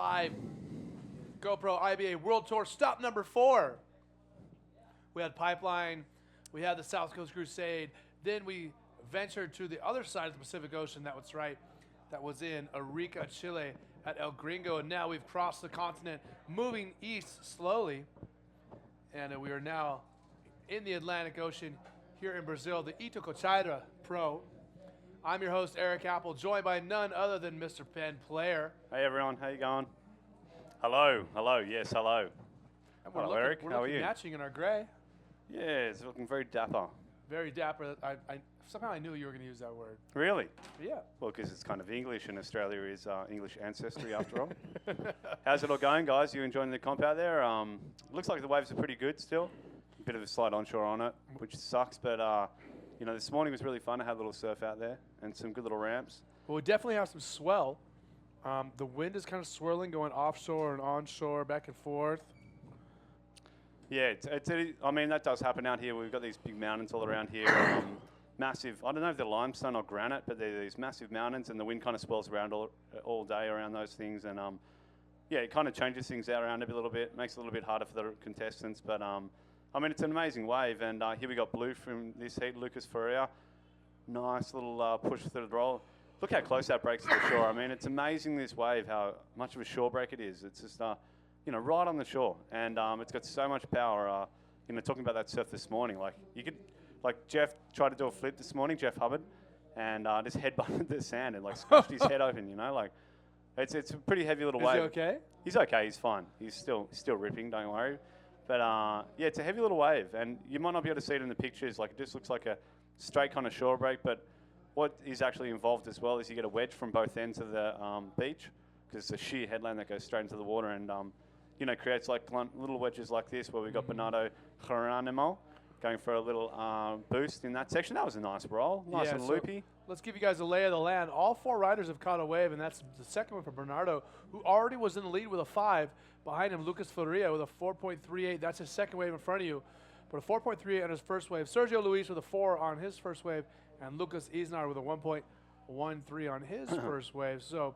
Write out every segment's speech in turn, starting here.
live GoPro IBA World Tour stop number 4. We had Pipeline, we had the South Coast Crusade, then we ventured to the other side of the Pacific Ocean, that was right, that was in Arica, Chile at El Gringo, and now we've crossed the continent, moving east slowly, and we are now in the Atlantic Ocean here in Brazil, the Itacoatiara Pro. I'm your host, Eric Apple, joined by none other than Mr. Ben Player. Hey everyone, how you going? Hello, yes, hello. Hello, Eric, We're how are looking you? matching in our gray. Yeah, it's looking very dapper. Very dapper. Somehow I knew you were going to use that word. Really? Yeah. Well, because it's kind of English, and Australia is English ancestry after all. How's it all going, guys? You enjoying the comp out there? Looks like the waves are pretty good still. A bit of a slight onshore on it, which sucks, but you know, this morning was really fun. I had a little surf out there and some good little ramps. Well, we definitely have some swell. The wind is kind of swirling, going offshore and onshore, back and forth. Yeah, I mean, that does happen out here. We've got these big mountains all around here. Massive, I don't know if they're limestone or granite, but they're these massive mountains, and the wind kind of swirls around all day around those things. And yeah, it kind of changes things out around a little bit, makes it a little bit harder for the contestants. But I mean, it's an amazing wave. And here we got Blue from this heat, Lucas Ferreira. Nice little push through the roll. Look how close that breaks to the shore. I mean, it's amazing, this wave, how much of a shore break it is. It's just, you know, right on the shore. And it's got so much power. You know, talking about that surf this morning, like you could, like Jeff tried to do a flip this morning, Jeff Hubbard, and just headbutted the sand and like squashed his head open, you know, like it's a pretty heavy little wave. Is he okay? He's okay, he's fine. He's still ripping, don't worry. But yeah, it's a heavy little wave, and you might not be able to see it in the pictures. Like, it just looks like a straight kind of shore break, but what is actually involved as well is you get a wedge from both ends of the beach, because it's a sheer headland that goes straight into the water, and you know, creates like little wedges like this, where we got Bernardo Geronimo going for a little boost in that section. That was a nice roll, nice and loopy. Let's give you guys a lay of the land. All 4 riders have caught a wave, and that's the second one for Bernardo, who already was in the lead with a 5. Behind him, Lucas Ferreira with a 4.38. That's his second wave in front of you, but a 4.38 on his first wave. Sergio Luis with a 4 on his first wave, and Lucas Isnar with a 1.13 on his first wave. So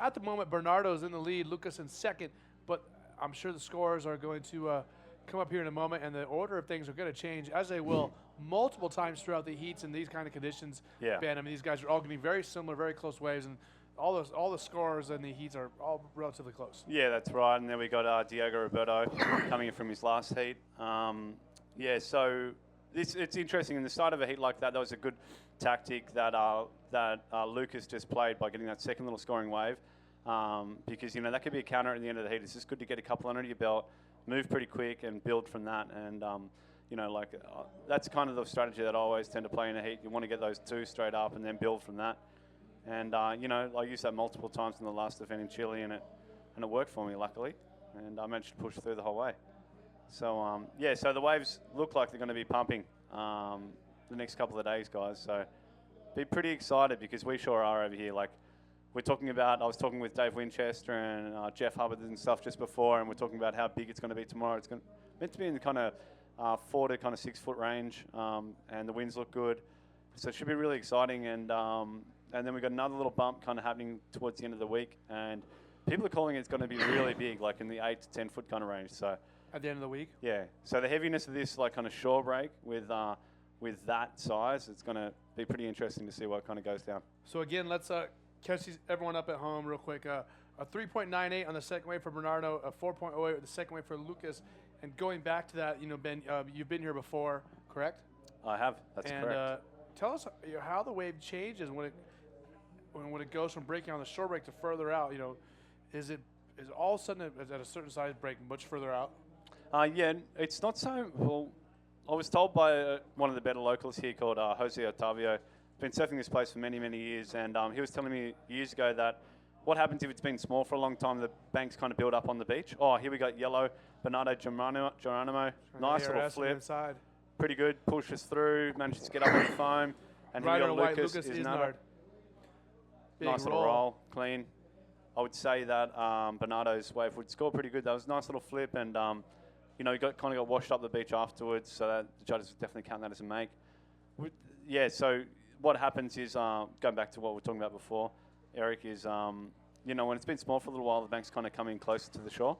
at the moment, Bernardo's in the lead, Lucas in second, but I'm sure the scores are going to come up here in a moment, and the order of things are going to change, as they will multiple times throughout the heats in these kind of conditions. Yeah. Ben, I mean, these guys are all going to be very similar, very close waves, and all the scores in the heats are all relatively close. Yeah, that's right. And then we got Diego Roberto coming in from his last heat. Yeah, so it's interesting. In the start of a heat like that, that was a good tactic that Lucas just played by getting that second little scoring wave, because, you know, that could be a counter at the end of the heat. It's just good to get a couple under your belt, move pretty quick, and build from that. And you know, like that's kind of the strategy that I always tend to play in a heat. You want to get those 2 straight up and then build from that. And you know, I used that multiple times in the last event in Chile, and it worked for me, luckily. And I managed to push through the whole way. So yeah, so the waves look like they're going to be pumping the next couple of days, guys. So be pretty excited, because we sure are over here. Like, we're talking about, I was talking with Dave Winchester and Jeff Hubbard and stuff just before, and we're talking about how big it's going to be tomorrow. It's meant to be in the kind of 4 to kind of 6 foot range, and the winds look good. So it should be really exciting. And then we've got another little bump kind of happening towards the end of the week, and people are calling it's going to be really big, like in the 8 to 10 foot kind of range. So At the end of the week? Yeah. So the heaviness of this, like, kind of shore break with that size, it's going to be pretty interesting to see what kind of goes down. So again, let's catch everyone up at home real quick. A 3.98 on the second wave for Bernardo, a 4.08 the second wave for Lucas. And going back to that, you know, Ben, you've been here before, correct? I have. That's correct. And tell us how the wave changes when it goes from breaking on the shore break to further out. You know, is all of a sudden at a certain size break much further out? Yeah, it's not so. Well, I was told by one of the better locals here called Jose Otavio. Been surfing this place for many, many years, and he was telling me years ago that what happens if it's been small for a long time, the banks kind of build up on the beach. Oh, here we got yellow, Bernardo Geronimo. Nice little flip. Inside. Pretty good, pushes through, manages to get up on the foam. And here we got Lucas Isnar. Nice little roll, clean. I would say that Bernardo's wave would score pretty good. That was a nice little flip, and you know, he kind of got washed up the beach afterwards, so that the judges would definitely count that as a make. Yeah, so what happens is, going back to what we were talking about before, Eric, is you know, when it's been small for a little while, the bank's kind of coming closer to the shore.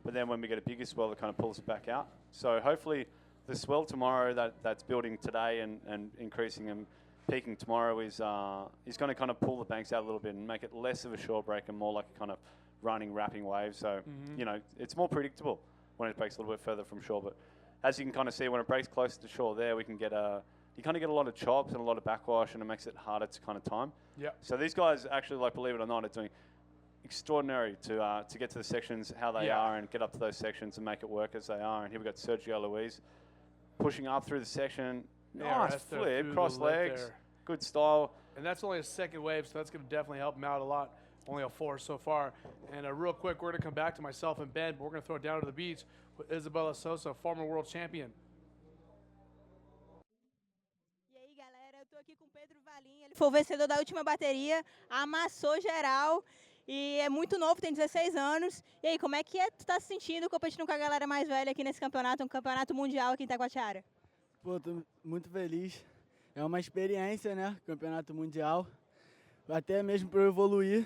But then when we get a bigger swell, it kind of pulls it back out. So hopefully the swell tomorrow that's building today and increasing and peaking tomorrow is going to kind of pull the banks out a little bit and make it less of a shore break and more like a kind of running, wrapping wave. So, you know, it's more predictable when it breaks a little bit further from shore. But as you can kind of see, when it breaks closer to shore there, we can get you kind of get a lot of chops and a lot of backwash, and it makes it harder to kind of time. Yeah. So these guys actually, like, believe it or not, are doing extraordinary to get to the sections how they are and get up to those sections and make it work as they are. And here we've got Sergio Luis pushing up through the section. Nice flip, cross legs, good style. And that's only a second wave, so that's going to definitely help him out a lot. Only a 4 so far. And real quick, we're going to come back to myself and Ben, but we're going to throw it down to the beach with Isabella Sosa, former world champion. E aí, galera, eu tô aqui com o Pedro Valim. Ele foi o vencedor da última bateria, amassou geral e é muito novo, tem 16 anos. E aí, como é que tu tá se sentindo competindo com a galera mais velha aqui nesse campeonato, um campeonato mundial aqui em Itacoatiara? Pô, tô muito feliz. É uma experiência, né? Campeonato mundial. Até mesmo para eu evoluir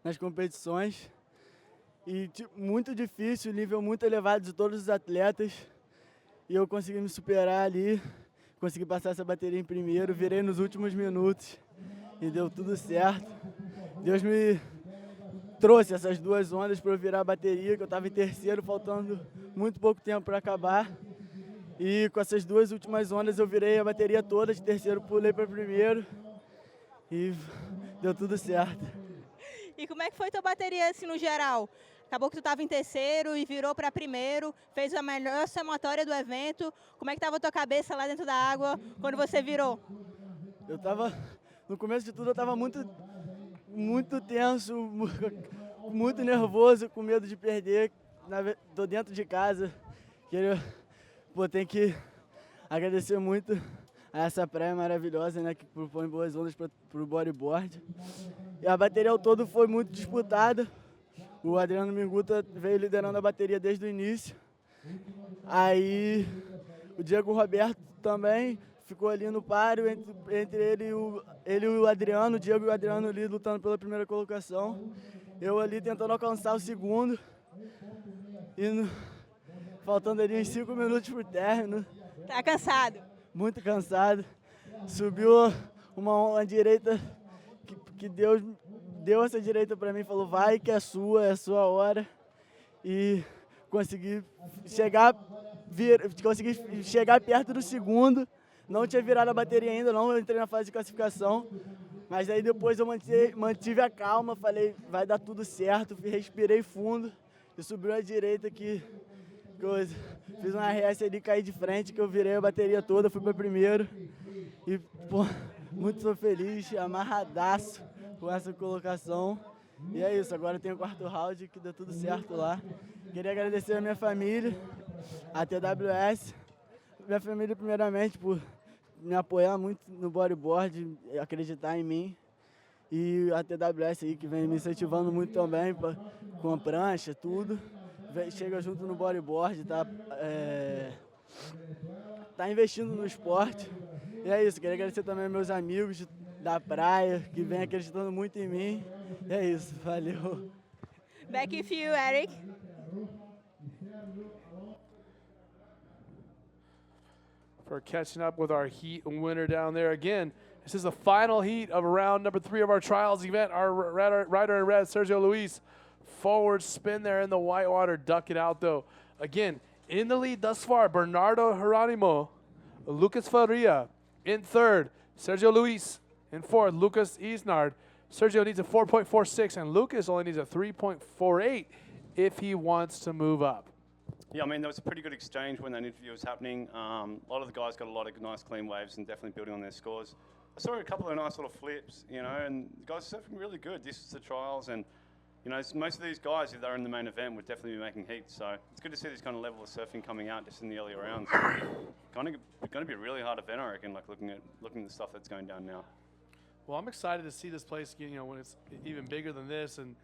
nas competições. E muito difícil, nível muito elevado de todos os atletas. E eu consegui me superar ali, consegui passar essa bateria em primeiro, virei nos últimos minutos e deu tudo certo. Deus me trouxe essas 2 ondas para eu virar a bateria, que eu estava em terceiro, faltando muito pouco tempo para acabar. E com essas 2 últimas ondas eu virei a bateria toda, de terceiro pulei para primeiro e deu tudo certo. E como é que foi tua bateria assim no geral? Acabou que tu estava em terceiro e virou para primeiro, fez a melhor somatória do evento. Como é que estava a tua cabeça lá dentro da água quando você virou? Eu estava, no começo de tudo eu estava muito tenso, muito nervoso, com medo de perder. Tô dentro de casa. Tenho que agradecer muito a essa praia maravilhosa, né, que propõe boas ondas para o bodyboard. E a bateria ao todo foi muito disputada. O Adriano Minguta veio liderando a bateria desde o início. Aí o Diego Roberto também ficou ali no páreo entre ele e o Adriano, o Diego e o Adriano ali lutando pela primeira colocação. Eu ali tentando alcançar o segundo. Faltando ali uns 5 minutos pro término. Tá cansado? Muito cansado. Subiu uma direita que Deus deu essa direita para mim, falou, vai que é a sua hora. E consegui chegar perto do segundo. Não tinha virado a bateria ainda, não entrei na fase de classificação. Mas aí depois eu mantive a calma, falei, vai dar tudo certo. Respirei fundo e subiu a direita que eu fiz uma RS ali, caí de frente, que eu virei a bateria toda, fui para primeiro. E, pô, muito feliz, amarradaço com essa colocação. E é isso, agora tem o 4º round, que deu tudo certo lá. Queria agradecer a minha família, a TWS, minha família primeiramente por me apoiar muito no bodyboard, acreditar em mim. E a TWS aí que vem me incentivando muito também, com a prancha, tudo. Chega junto no bodyboard, tá investindo no esporte. E é isso, queria agradecer também aos meus amigos da praia, que vem acreditando muito em mim. E é isso, valeu. Back with you, Eric. For catching up with our heat winner down there again. This is the final heat of round number 3 of our trials event. Our rider in red, Sergio Luis, forward spin there in the whitewater, duck it out though. Again, in the lead thus far, Bernardo Geronimo, Lucas Faria in 3rd, Sergio Luis in 4th, Lucas Isnard. Sergio needs a 4.46 and Lucas only needs a 3.48 if he wants to move up. Yeah, I mean, there was a pretty good exchange when that interview was happening. A lot of the guys got a lot of nice clean waves and definitely building on their scores. I saw a couple of nice little flips, you know, and the guys are surfing really good. This is the trials, and, you know, most of these guys, if they're in the main event, would definitely be making heat. So it's good to see this kind of level of surfing coming out just in the early rounds. Going to be a really hard event, I reckon, like looking at the stuff that's going down now. Well, I'm excited to see this place, you know, when it's even bigger than this, and,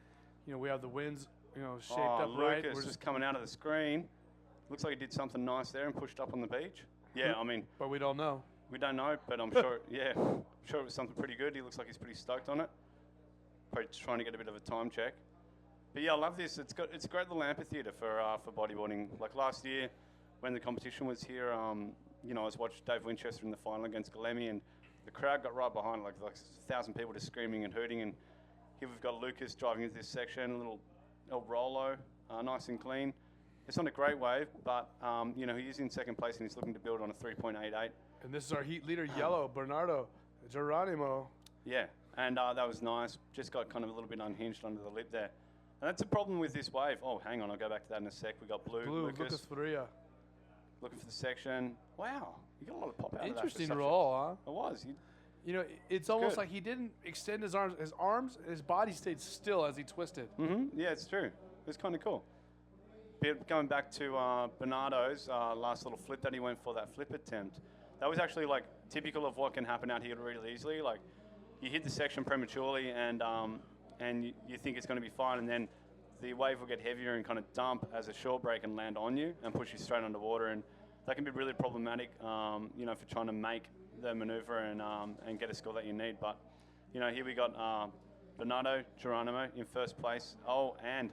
you know, we have the winds, you know, shaped up right. Lucas just coming out of the screen. Looks like he did something nice there and pushed up on the beach. Yeah, I mean. But we don't know. We don't know, but I'm sure, yeah, I'm sure it was something pretty good. He looks like he's pretty stoked on it. Probably just trying to get a bit of a time check. But yeah, I love this. It's a great little amphitheater for bodyboarding. Like last year, when the competition was here, you know, I was watching Dave Winchester in the final against Galemi, and the crowd got right behind, like 1,000 people just screaming and hooting. And here we've got Lucas driving into this section, a little El Rolo, nice and clean. It's not a great wave, but you know, he is in second place and he's looking to build on a 3.88. And this is our heat leader, yellow, Bernardo Geronimo. Yeah, and that was nice. Just got kind of a little bit unhinged under the lip there. And that's a problem with this wave. Oh, hang on, I'll go back to that in a sec. We got blue Lucas Faria. looking for the section. Wow, you got a lot of pop out of that. Interesting roll, huh? It was. You know, it's almost good. like he didn't extend his arms. His body stayed still as he twisted. Yeah, it's true. It's kind of cool. But going back to Bernardo's last little flip that he went for, that flip attempt, that was actually like typical of what can happen out here really easily. Like you hit the section prematurely and you think it's going to be fine, and then the wave will get heavier and kind of dump as a short break and land on you and push you straight underwater, and that can be really problematic, you know, for trying to make the maneuver and get a score that you need. But you know, here we got Bernardo Geronimo in first place. Oh, and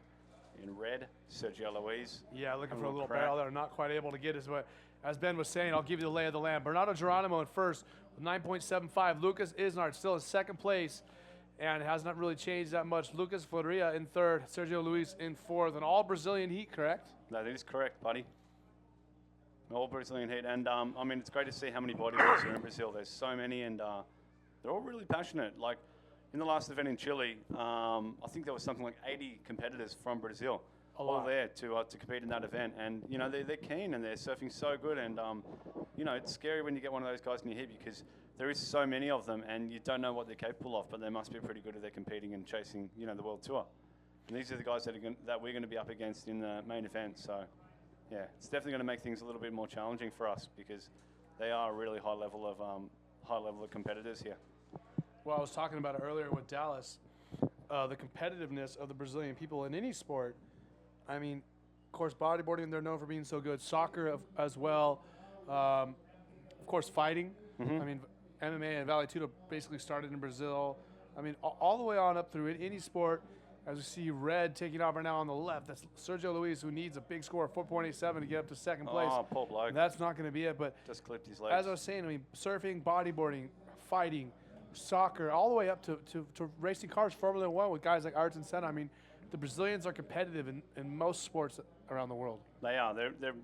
in red, Sergio Luis. Yeah, looking for a little little crack. barrel there, not quite able to get his way. As Ben was saying, I'll give you the lay of the land. Bernardo Geronimo in first with 9.75. Lucas Isnard still in second place, and it has not really changed that much. Lucas Floria in third, Sergio Luis in fourth, and all Brazilian heat, correct? That is correct, buddy. All Brazilian heat, and I mean, it's great to see how many bodybuilders are in Brazil. There's so many, and they're all really passionate. Like in the last event in Chile, I think there was something like 80 competitors from Brazil, all there to compete in that event. And you know, they're keen and they're surfing so good. And you know, it's scary when you get one of those guys in your heat because there is so many of them, and you don't know what they're capable of. But they must be pretty good if they're competing and chasing, you know, the world tour. And these are the guys that we're going to be up against in the main event. So. Yeah, it's definitely going to make things a little bit more challenging for us because they are a really high level of competitors here. Well, I was talking about it earlier with Dallas, the competitiveness of the Brazilian people in any sport. I mean, of course, bodyboarding, they're known for being so good. Soccer as well. Of course, fighting. I mean, MMA and Vale Tudo basically started in Brazil. I mean, all the way on up through any sport. As we see red taking off right now on the left, that's Sergio Luis, who needs a big score of 4.87 to get up to second place. Oh, poor bloke. And that's not going to be it. But just clipped his legs. as I was saying, I mean, surfing, bodyboarding, fighting, soccer, all the way up to racing cars, Formula One with guys like Ayrton Senna. I mean, the Brazilians are competitive in most sports around the world. They are. They're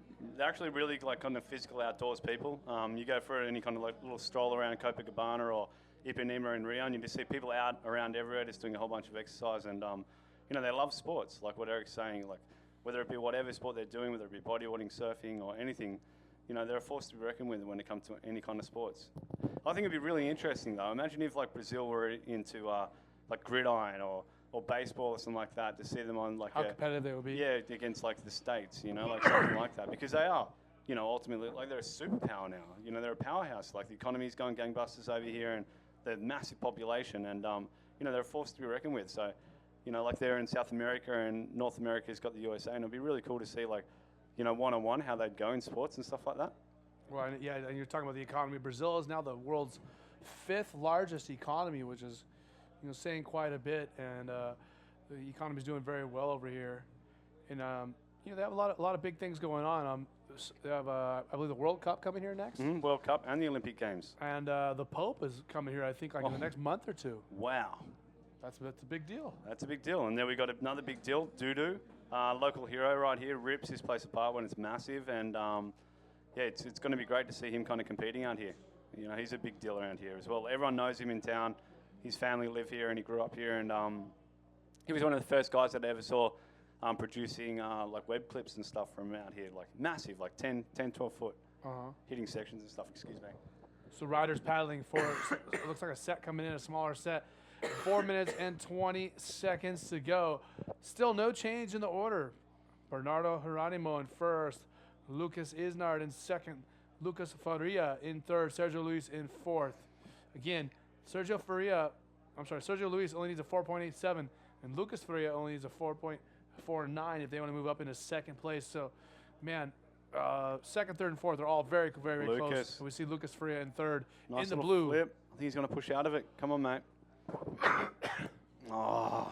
actually really like kind of physical outdoors people. You go for any kind of like little stroll around Copacabana or Ipanema in Rio, and you just see people out around everywhere just doing a whole bunch of exercise, and you know, they love sports, like what Eric's saying, like whether it be whatever sport they're doing, whether it be bodyboarding, surfing, or anything, you know, they're a force to be reckoned with when it comes to any kind of sports. I think it'd be really interesting though. Imagine if like Brazil were into like gridiron or baseball or something like that, to see them on like how competitive they would be. Yeah, against like the States, you know, like something like that, because they are. You know, ultimately, like they're a superpower now. You know, they're a powerhouse. Like the economy's going gangbusters over here, and they're a massive population, and you know, they're a force to be reckoned with. So, you know, like they're in South America and North America's got the USA, and it'd be really cool to see, like, you know, one-on-one how they'd go in sports and stuff like that. Well, yeah, and you're talking about the economy. Brazil is now the world's 5th largest economy, which is, you know, saying quite a bit, and the economy's doing very well over here. And you know, they have a lot of big things going on. They have, I believe, the World Cup coming here next. World Cup and the Olympic Games. And the Pope is coming here, I think, like in the next month or two. Wow. That's a big deal. That's a big deal. And then we got another big deal, Dudu, local hero right here, rips his place apart when it's massive. And yeah, it's going to be great to see him kind of competing out here. You know, he's a big deal around here as well. Everyone knows him in town. His family live here and he grew up here. And he was one of the first guys that I ever saw producing like web clips and stuff from out here, like massive, like 10, 12 foot hitting sections and stuff, excuse me. So riders paddling for, it looks like a set coming in, a smaller set. 4 minutes and 20 seconds to go. Still no change in the order. Bernardo Geronimo in first, Lucas Isnard in second, Lucas Faria in third, Sergio Luis in fourth. Again, Sergio Luis only needs a 4.87, and Lucas Faria only needs a 4.49 if they want to move up into second place. So, man, second, third, and fourth are all very, very close. And we see Lucas Faria in third Nice in the little blue. Flip. I think he's going to push out of it. Come on, mate. Oh,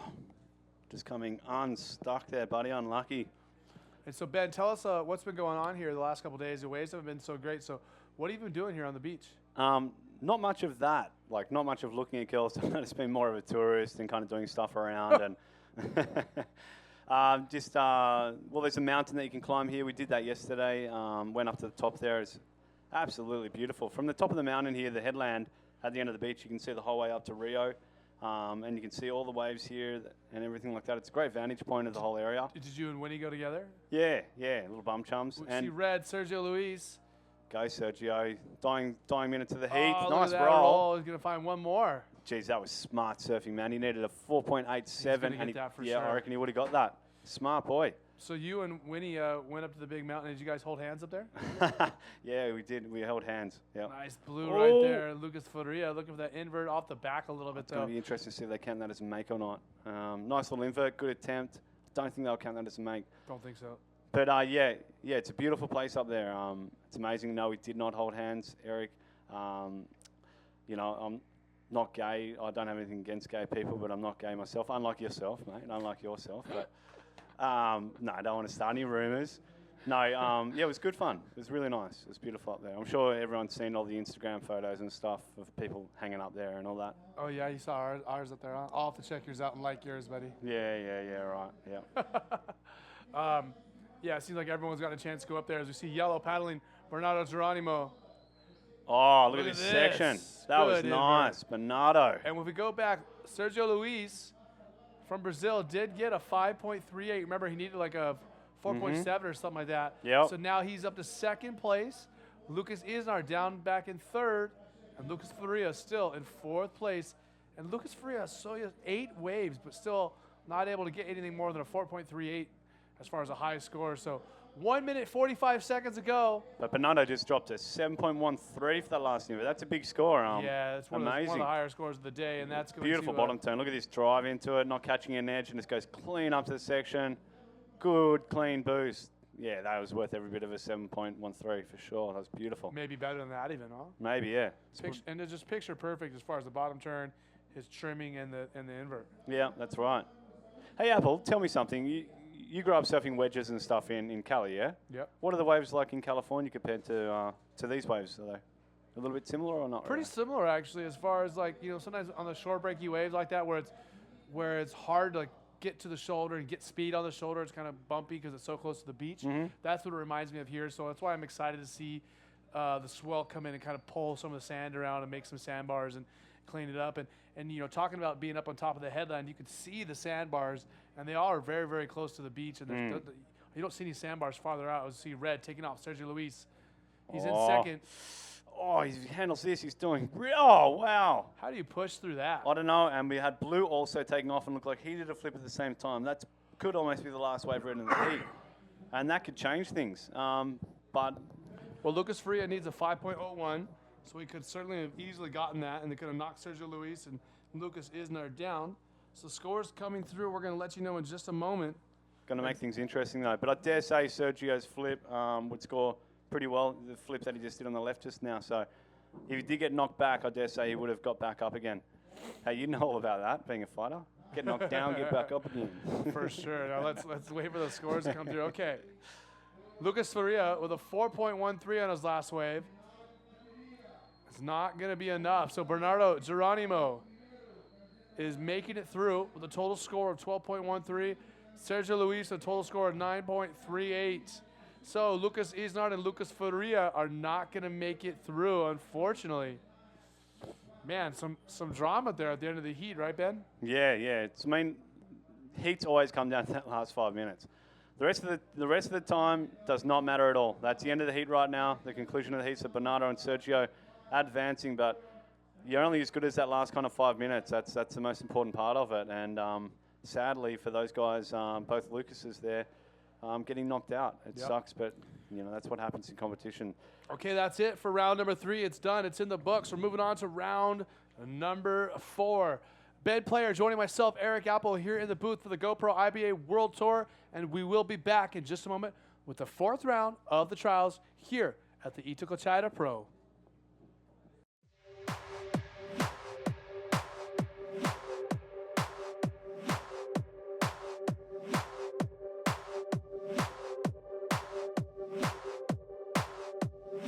Just coming unstuck there, buddy. Unlucky. And so, Ben, tell us what's been going on here the last couple of days. The waves haven't been so great. So what have you been doing here on the beach? Not much of that. Like, not much of looking at girls. I've just been more of a tourist and kind of doing stuff around. And well, there's a mountain that you can climb here. We did that yesterday. Went up to the top there. It's absolutely beautiful. From the top of the mountain here, the headland at the end of the beach, you can see the whole way up to Rio. And you can see all the waves here and everything like that. It's a great vantage point of the whole area. Did you and Winnie go together? Yeah, little bum chums. We see red, Sergio Luis. Go, Sergio. Dying minute to the heat. Oh, nice look at that roll. He's going to find one more. Jeez, that was smart surfing, man. He needed a 4.87. And that for yeah, sure. I reckon he would have got that. Smart boy. So you and Winnie went up to the big mountain. Did you guys hold hands up there? Yeah, we did. We held hands. Yeah. Nice blue right there. Lucas Faria looking for that invert off the back a little bit, It's going though. to be interesting to see if they count that as a make or not. Nice little invert. Good attempt. Don't think they'll count that as a make. Don't think so. But yeah, it's a beautiful place up there. It's amazing. No, we did not hold hands, Eric. I'm not gay. I don't have anything against gay people, but I'm not gay myself. Unlike yourself, mate. Unlike yourself. But no, I don't want to start any rumours. No, it was good fun. It was really nice. It was beautiful up there. I'm sure everyone's seen all the Instagram photos and stuff of people hanging up there and all that. Oh, yeah, you saw ours up there, huh? I'll have to check yours out and like yours, buddy. Yeah, right. Yeah. Yeah, it seems like everyone's got a chance to go up there as we see yellow paddling Bernardo Geronimo. Oh, look at Look this at section. this. That was Good nice. Bernardo. And when we go back, Sergio Luis from Brazil did get a 5.38. Remember, he needed like a 4.7 or something like that. Yep. So now he's up to second place. Lucas Isnar down back in third. And Lucas Faria still in fourth place. And Lucas Faria, so he has 8 waves, but still not able to get anything more than a 4.38 as far as a high score. So 1 minute, 45 seconds ago. But Bernardo just dropped a 7.13 for that last invert. That's a big score. Yeah, it's one of the higher scores of the day, and that's going Beautiful to bottom turn. Look at this drive into it, not catching an edge, and just goes clean up to the section. Good, clean boost. Yeah, that was worth every bit of a 7.13 for sure. That was beautiful. maybe better than that even, huh? Maybe, yeah. And it's just picture perfect as far as the bottom turn, his trimming, and the invert. Yeah, that's right. Hey, Apple, tell me something. You grew up surfing wedges and stuff in Cali, yeah? Yep. What are the waves like in California compared to these waves? Are they a little bit similar or not? Pretty similar, actually, as far as like, sometimes on the short breaky waves like that where it's hard to like get to the shoulder and get speed on the shoulder. It's kind of bumpy because it's so close to the beach. Mm-hmm. That's what it reminds me of here. So that's why I'm excited to see the swell come in and kind of pull some of the sand around and make some sandbars and clean it up. And talking about being up on top of the headland, you could see the sandbars, and they all are very, very close to the beach. And you don't see any sandbars farther out. I see red taking off Sergio Luis. He's in second. Oh, he handles this. He's doing. Oh, wow. How do you push through that? I don't know. And we had Blue also taking off and looked like he did a flip at the same time. That could almost be the last wave red in the heat. And that could change things. But Well, Lucas Faria needs a 5.01, so he could certainly have easily gotten that, and they could have knocked Sergio Luis and Lucas Isnar down. So scores coming through. We're going to let you know in just a moment. going to make things interesting, though. But I dare say Sergio's flip would score pretty well, the flip that he just did on the left just now. So if he did get knocked back, I dare say he would have got back up again. Hey, you know all about that, being a fighter. Get knocked down, get back up again. For sure. Now let's wait for the scores to come through. Okay. Lucas Faria with a 4.13 on his last wave. It's not going to be enough. So Bernardo Geronimo is making it through with a total score of 12.13. Sergio Luis, a total score of 9.38. So Lucas Isnar and Lucas Faria are not going to make it through, unfortunately. Man, some drama there at the end of the heat, right, Ben? Yeah. Heats always come down to that last 5 minutes. The rest of the time does not matter at all. That's the end of the heat right now. The conclusion of the heat. So Bernardo and Sergio advancing, but you're only as good as that last kind of 5 minutes. That's the most important part of it. And sadly for those guys, both Lucases there, getting knocked out. It sucks, but that's what happens in competition. Okay, that's it for round number 3. It's done. It's in the books. We're moving on to round number 4. Ben Player joining myself, Eric Apple, here in the booth for the GoPro IBA World Tour, and we will be back in just a moment with the 4th round of the trials here at the Itacoatiara Pro.